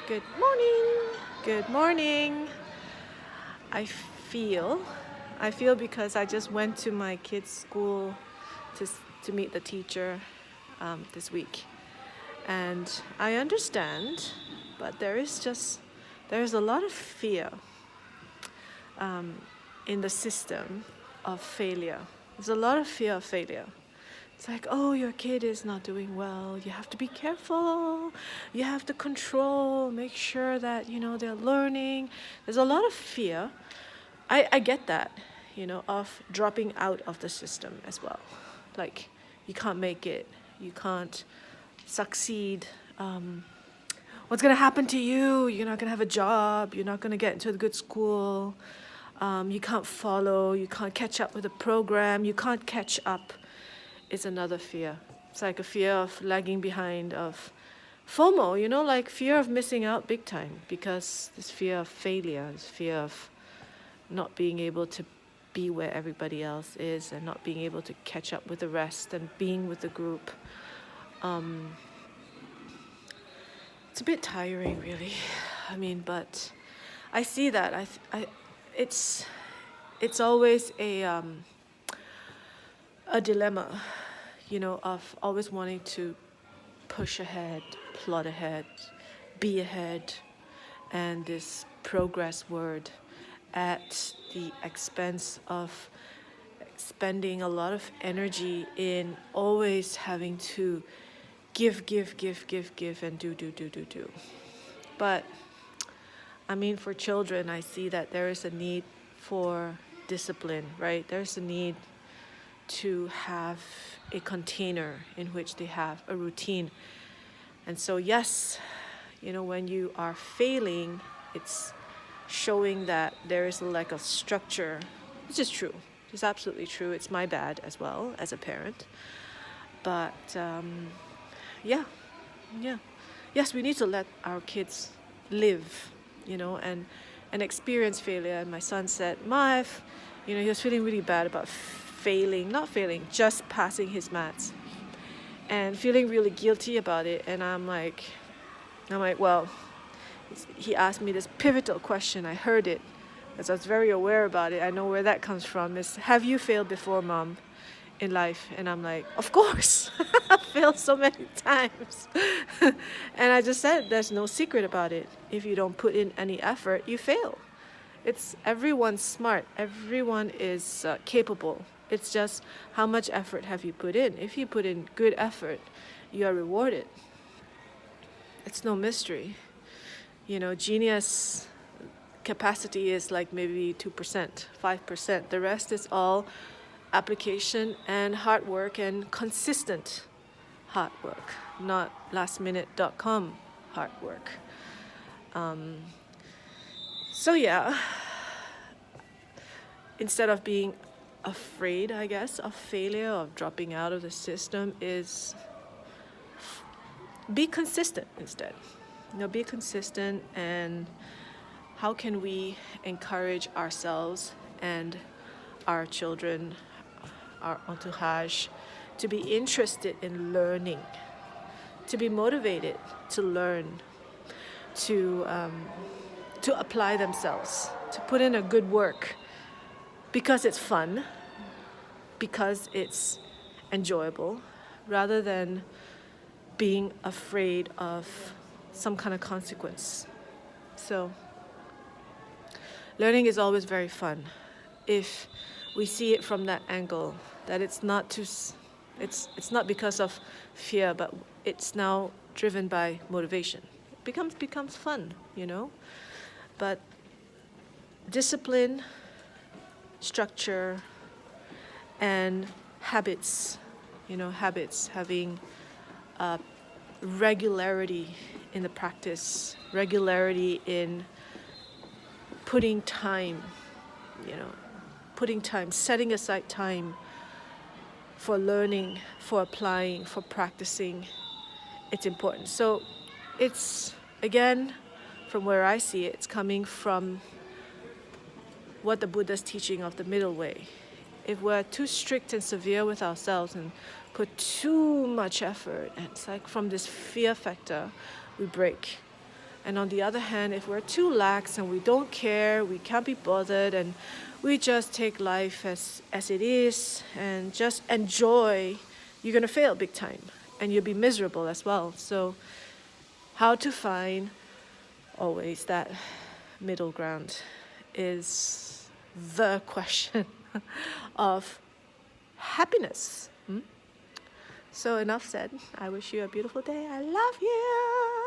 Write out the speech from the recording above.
Good morning. Good morning. I feel, I feel because I just went to my kids' school to meet the teacher this week, and I understand, but there's a lot of fear in the system of failure. There's a lot of fear of failure. It's like, oh, your kid is not doing well. You have to be careful. You have to control, make sure that, they're learning. There's a lot of fear. I get that, of dropping out of the system as well. Like, you can't make it. You can't succeed. What's going to happen to you? You're not going to have a job. You're not going to get into a good school. You can't follow. You can't catch up with the program. You can't catch up. Is another fear. It's like a fear of lagging behind, of FOMO, like fear of missing out big time, because this fear of failure, this fear of not being able to be where everybody else is and not being able to catch up with the rest and being with the group. It's a bit tiring, really. But I see that. It's always a dilemma, of always wanting to push ahead, plot ahead, be ahead, and this progress word at the expense of spending a lot of energy in always having to give, and do. But, for children, I see that there is a need for discipline, right? There's a need to have a container in which they have a routine. And so, yes, when you are failing, it's showing that there is a lack of structure, which is true. It's absolutely true. It's my bad as well as a parent. But, yeah. Yes, we need to let our kids live, and experience failure. And my son said, Ma, he was feeling really bad about just passing his maths and feeling really guilty about it. And I'm like, well, he asked me this pivotal question. I heard it as I was very aware about it. I know where that comes from. Is, have you failed before, Mom, in life? And I'm like, of course. I've failed so many times. And I just said, there's no secret about it. If you don't put in any effort, you fail. Everyone's smart. Everyone is capable. It's just how much effort have you put in. If you put in good effort, you are rewarded. It's no mystery. Genius capacity is like maybe 2%, 5%. The rest is all application and hard work and consistent hard work, not lastminute.com hard work. So yeah, instead of being afraid, I guess, of failure, of dropping out of the system, is be consistent instead. Be consistent, and how can we encourage ourselves and our children, our entourage, to be interested in learning, to be motivated to learn, to apply themselves, to put in a good work, because it's fun, because it's enjoyable, rather than being afraid of some kind of consequence. So, learning is always very fun if we see it from that angle, that it's not because of fear, but it's now driven by motivation. It becomes fun, But discipline, structure, and habits, having regularity in the practice, regularity in putting time, setting aside time for learning, for applying, for practicing. It's important. So it's, again, from where I see it, it's coming from what the Buddha's teaching of the middle way. If we're too strict and severe with ourselves and put too much effort, and it's like from this fear factor, we break. And on the other hand, if we're too lax and we don't care, we can't be bothered, and we just take life as it is and just enjoy, you're going to fail big time and you'll be miserable as well. So how to find always that middle ground is the question of happiness. So enough said. I wish you a beautiful day. I love you.